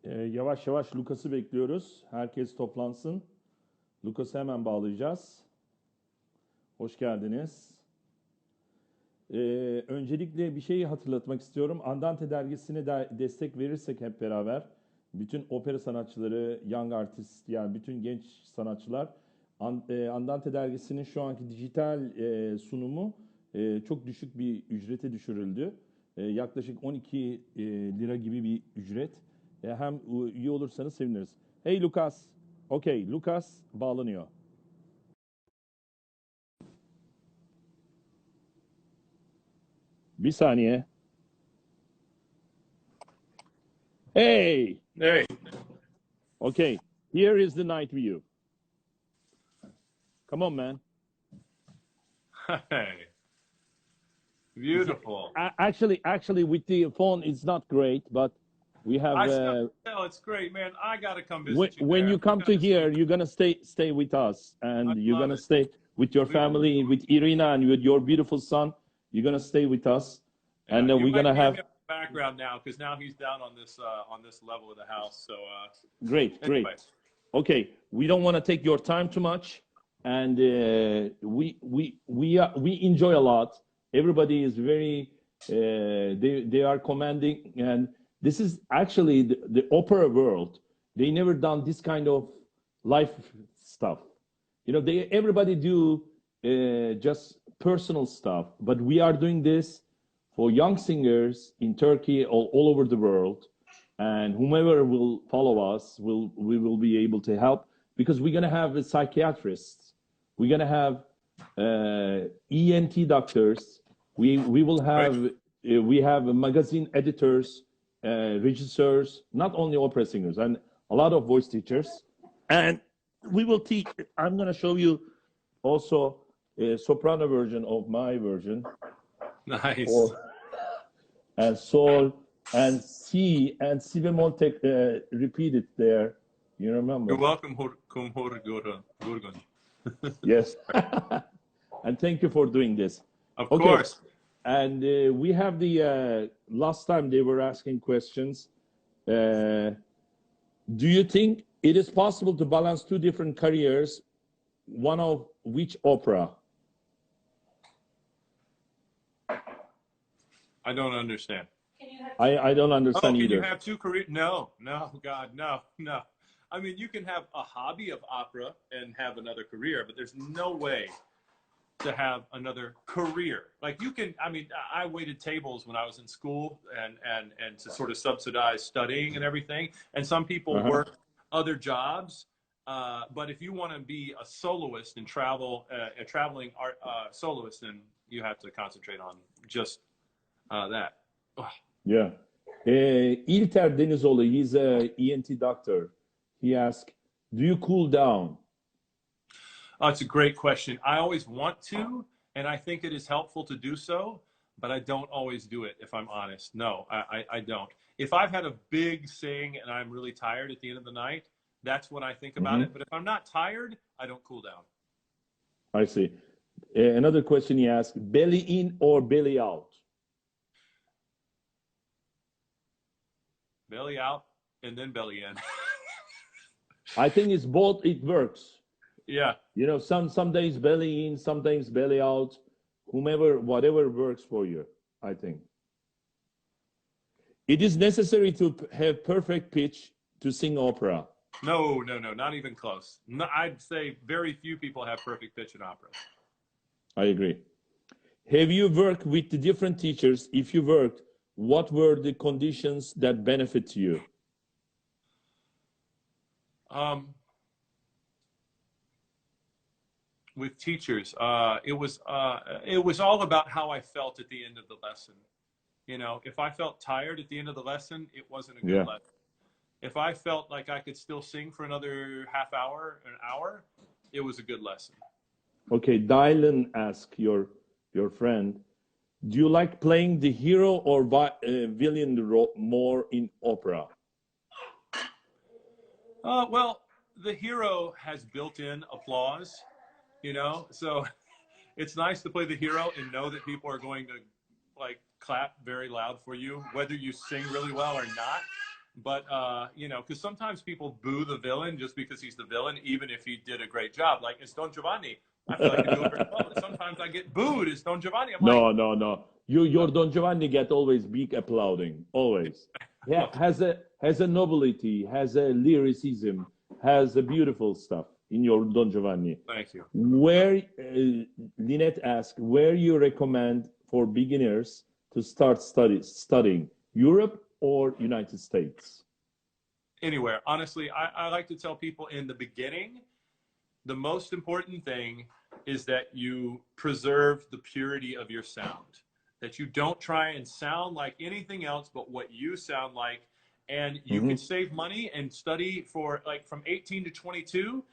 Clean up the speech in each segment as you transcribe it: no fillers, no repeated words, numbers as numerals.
Yavaş yavaş Lucas'ı bekliyoruz. Herkes toplansın. Lucas'ı hemen bağlayacağız. Hoş geldiniz. Öncelikle bir şeyi hatırlatmak istiyorum. Andante dergisine de destek verirsek hep beraber bütün opera sanatçıları, young artist yani bütün genç sanatçılar Andante dergisinin şu anki dijital sunumu çok düşük bir ücrete düşürüldü. Yaklaşık 12 lira gibi bir ücret. Hem üye olursanız seviniriz. Hey Lucas. Okey, Lucas bağlanıyor. Bir saniye. Hey. Hey. Okay, here is the night view. Come on, man. Hey. Beautiful. Actually, with the phone, it's not great, but we have. I still tell it's great, man. I gotta come visit you. When there. you come to here, you're gonna stay with us, and you're gonna stay with your family, with Irina, and with your beautiful son. You're gonna stay with us, and we're gonna have background now because now he's down on this level of the house. So great. Okay, we don't want to take your time too much, and we enjoy a lot. Everybody is very they are commanding, and this is actually the opera world. They never done this kind of life stuff. You know, everybody do just personal stuff, but we are doing this for young singers in Turkey, all over the world, and whomever will follow us, we will be able to help because we're gonna have psychiatrists, we're gonna have ENT doctors, we will have we have magazine editors, regisseurs, not only opera singers, and a lot of voice teachers, and we will teach. I'm gonna show you also a soprano version of my version. Nice. And sol and C and si bemol repeat it there. You remember? You're welcome, Gurgun. Yes. And thank you for doing this. Of course. And we have the last time they were asking questions. Do you think it is possible to balance two different careers, one of which opera? I don't understand. I don't understand either. Can you have two careers? No, God, no. I mean, you can have a hobby of opera and have another career, but there's no way to have another career. Like you can, I mean, I waited tables when I was in school and to sort of subsidize studying and everything. And some people work other jobs. But if you want to be a soloist and travel, a traveling art soloist, then you have to concentrate on just that. Yeah. Ilter Denizoğlu, he's a ENT doctor. He asked, do you cool down? Oh, it's a great question. I always want to, and I think it is helpful to do so, but I don't always do it, if I'm honest. No, I don't. If I've had a big sing and I'm really tired at the end of the night, that's when I think about it. But if I'm not tired, I don't cool down. I see. Another question he asked, belly in or belly out? Belly out and then belly in. I think it's both. It works. Yeah. You know, some days belly in, sometimes belly out. Whatever works for you, I think. It is necessary to have perfect pitch to sing opera. No, not even close. No, I'd say very few people have perfect pitch in opera. I agree. Have you worked with the different teachers? If you worked, what were the conditions that benefit you? With teachers, it was all about how I felt at the end of the lesson. You know, if I felt tired at the end of the lesson, it wasn't a good lesson. If I felt like I could still sing for another half hour, an hour, it was a good lesson. Okay, Dylan asked your friend, do you like playing the hero or villain role more in opera? Well, the hero has built-in applause, you know, so it's nice to play the hero and know that people are going to like clap very loud for you, whether you sing really well or not. But you know, because sometimes people boo the villain just because he's the villain, even if he did a great job. Like it's Don Giovanni. I feel like I do it very well. And sometimes I get booed as Don Giovanni. I'm like, No, no, no. Your Don Giovanni get always big applauding, always. Yeah, well, has a nobility, has a lyricism, has a beautiful stuff in your Don Giovanni. thank you. Where Lynette asked, where you recommend for beginners to start studying, Europe or United States? Anywhere. Honestly, I like to tell people in the beginning, the most important thing is that you preserve the purity of your sound, that you don't try and sound like anything else but what you sound like. And you Mm-hmm. could save money and study for like from 18 to 22.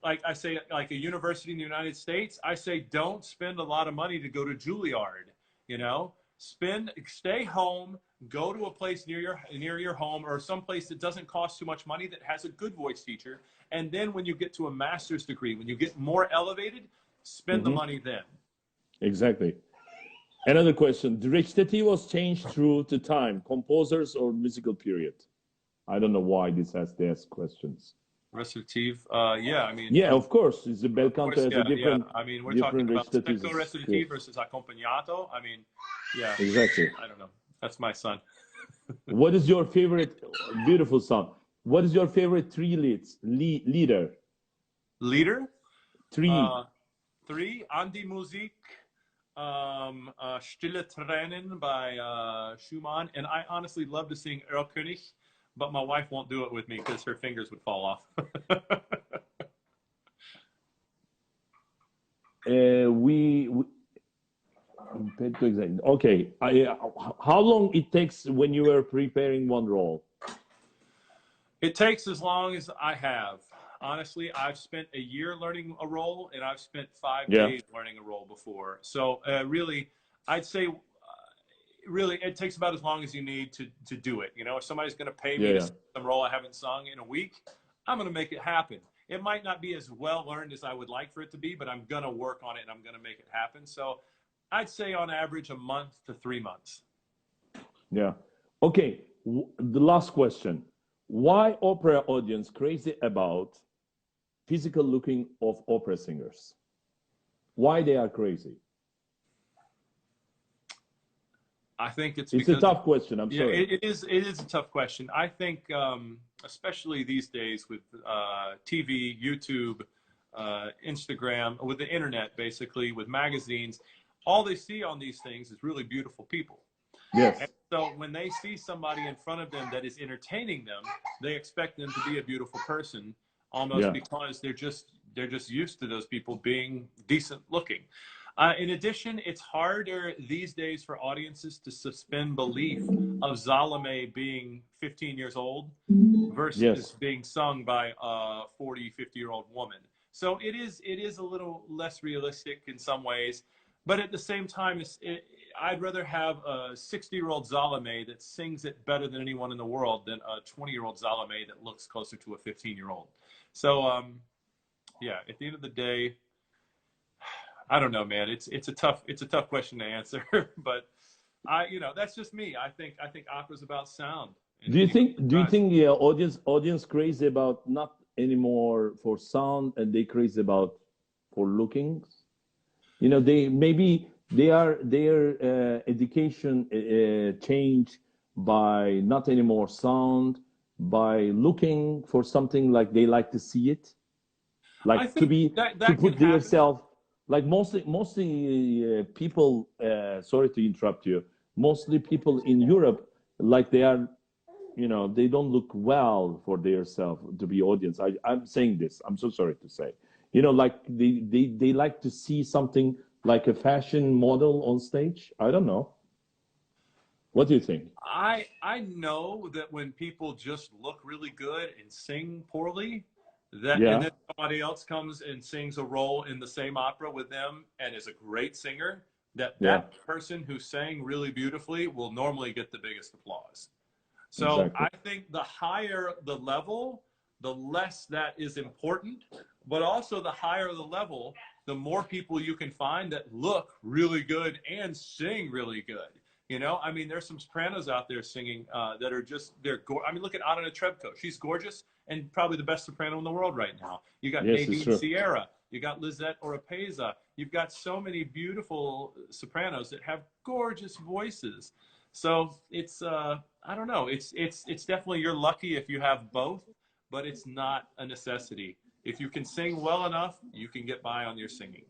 Like I say, like a university in the United States, I say, don't spend a lot of money to go to Juilliard, you know, stay home, go to a place near your home or some place that doesn't cost too much money that has a good voice teacher. And then when you get to a master's degree, when you get more elevated, spend the Mm-hmm. money then. Exactly. Another question. The recitative was changed through the time, composers or musical period? I don't know why this has to ask questions. Recitative, yeah, I mean, Yeah, of course. It's a bel of course, canto has a yeah. I mean, we're talking different about recitative secco recitative skills. versus accompagnato. I mean, yeah, Exactly. I don't know. That's my son. What is your favorite? Beautiful song. What is your favorite leader? Leader, Three. 3, An die Musik, Stille Tränen by Schumann. And I honestly love to sing Erlkönig, but my wife won't do it with me because her fingers would fall off. We okay. How long it takes when you were preparing one role? It takes as long as I have. Honestly, I've spent a year learning a role, and I've spent 5 Yeah. days learning a role before. So really, I'd say really it takes about as long as you need to do it. You know, if somebody's going to pay me to sing some role I haven't sung in a week, I'm going to make it happen. It might not be as well learned as I would like for it to be, but I'm going to work on it and I'm going to make it happen. So I'd say on average a month to 3 months. Yeah. Okay. The last question. Why opera audience crazy about physical looking of opera singers? Why they are crazy? I think it's a tough question. I'm sorry. It is a tough question. I think, especially these days with TV, YouTube, Instagram, with the internet, basically, with magazines, all they see on these things is really beautiful people. Yes. And so when they see somebody in front of them that is entertaining them, they expect them to be a beautiful person, almost because they're just used to those people being decent looking. In addition, it's harder these days for audiences to suspend belief of Salome being 15 years old versus being sung by a 40, 50-year-old woman. So it is a little less realistic in some ways, but at the same time, I'd rather have a 60-year-old Salome that sings it better than anyone in the world than a 20-year-old Salome that looks closer to a 15-year-old. So, yeah, at the end of the day, I don't know, man. It's a tough question to answer, but that's just me. I think opera's about sound. Do you think the audience crazy about not anymore for sound and they crazy about for looking? You know, their education changed by not anymore sound, by looking for something like they like to see it, like to put themselves. Like mostly people. Sorry to interrupt you. Mostly people in Europe, like they are, they don't look well for themselves to be audience. I'm saying this. I'm so sorry to say. Like they like to see something like a fashion model on stage. I don't know. What do you think? I know that when people just look really good and sing poorly, and then somebody else comes and sings a role in the same opera with them and is a great singer, that person who sang really beautifully will normally get the biggest applause. So I think the higher the level, the less that is important, but also the higher the level, the more people you can find that look really good and sing really good. You know, I mean, there's some sopranos out there singing that are just, I mean, look at Anna Netrebko. She's gorgeous and probably the best soprano in the world right now. You got Yes, Nadine Sierra. You got Lizette Oropeza. You've got so many beautiful sopranos that have gorgeous voices. So it's, I don't know. It's definitely, you're lucky if you have both, but it's not a necessity. If you can sing well enough, you can get by on your singing.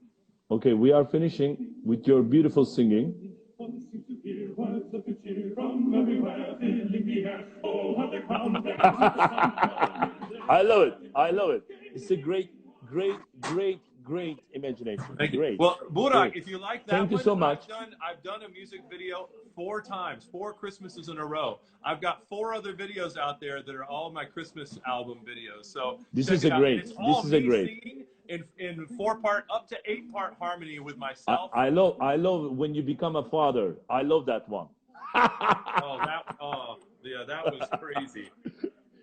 Okay, we are finishing with your beautiful singing. I love it. I love it. It's a great imagination. Thank you. Great. Well, Burak, Great. if you like that, thank you so much. I've done a music video 4 times, 4 Christmases in a row. I've got 4 other videos out there that are all my Christmas album videos. So this is a great. This is a great. In 4-part, up to 8-part harmony with myself. I love when you become a father. I love that one. Yeah, that was crazy.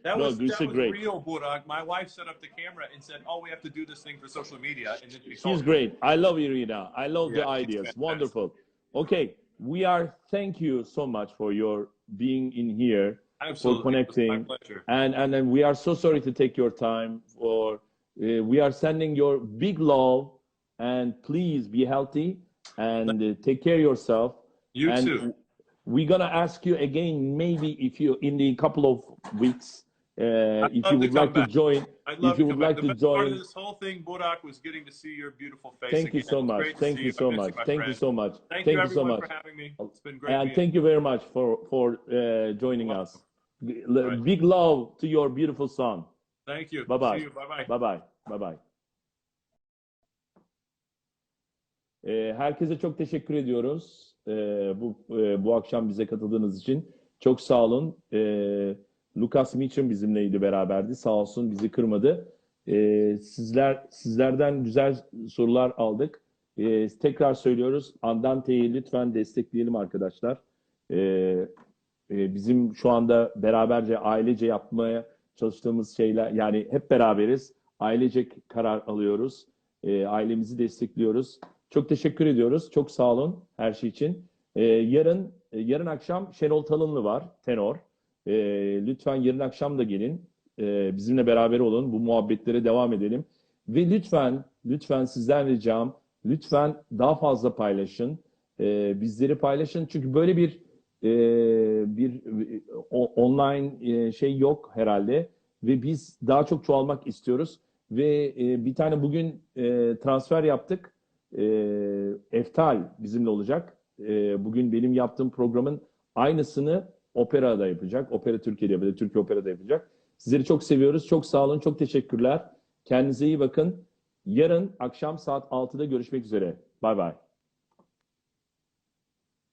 That was great. real, Burak. My wife set up the camera and said, "Oh, we have to do this thing for social media." And then she's great. I love Irina. I love the ideas. Wonderful. Okay, thank you so much for your being in here, Absolutely. for connecting. It was my pleasure. And then we are so sorry to take your time. We are sending your big love, and please be healthy and take care of yourself. You too. We're gonna ask you again, maybe if you in the couple of weeks. If you would like to join, Part of this whole thing, Burak, was getting to see your beautiful face. Thank you so much. Thank you so much. Thank you so much. Thank you everyone for having me. It's been great. And thank you very much for joining us. Big love to your beautiful son. Thank you. Bye bye. See you. Bye bye. Bye bye. Bye bye. Herkese çok teşekkür ediyoruz. Bu akşam bize katıldığınız için. Çok sağ olun. Meachem bizimleydi, beraberdi. Sağ olsun, bizi kırmadı. Sizlerden güzel sorular aldık. Tekrar söylüyoruz. Andante'yi lütfen destekleyelim arkadaşlar. Bizim şu anda beraberce, ailece yapmaya çalıştığımız şeyler, yani hep beraberiz. Ailece karar alıyoruz. Ailemizi destekliyoruz. Çok teşekkür ediyoruz. Çok sağ olun her şey için. Yarın akşam Şenol Talınlı var, tenor. Lütfen yarın akşam da gelin. Bizimle beraber olun. Bu muhabbetlere devam edelim. Ve lütfen sizden ricam, lütfen daha fazla paylaşın. Bizleri paylaşın. Çünkü böyle bir online şey yok herhalde. Ve biz daha çok çoğalmak istiyoruz. Ve bir tane bugün transfer yaptık. Eftal bizimle olacak. Bugün benim yaptığım programın aynısını Opera'da yapacak. Opera Türkiye'de yapacak. Türkiye Opera'da yapacak. Sizleri çok seviyoruz. Çok sağ olun. Çok teşekkürler. Kendinize iyi bakın. Yarın akşam saat 6'da görüşmek üzere. Bay bay.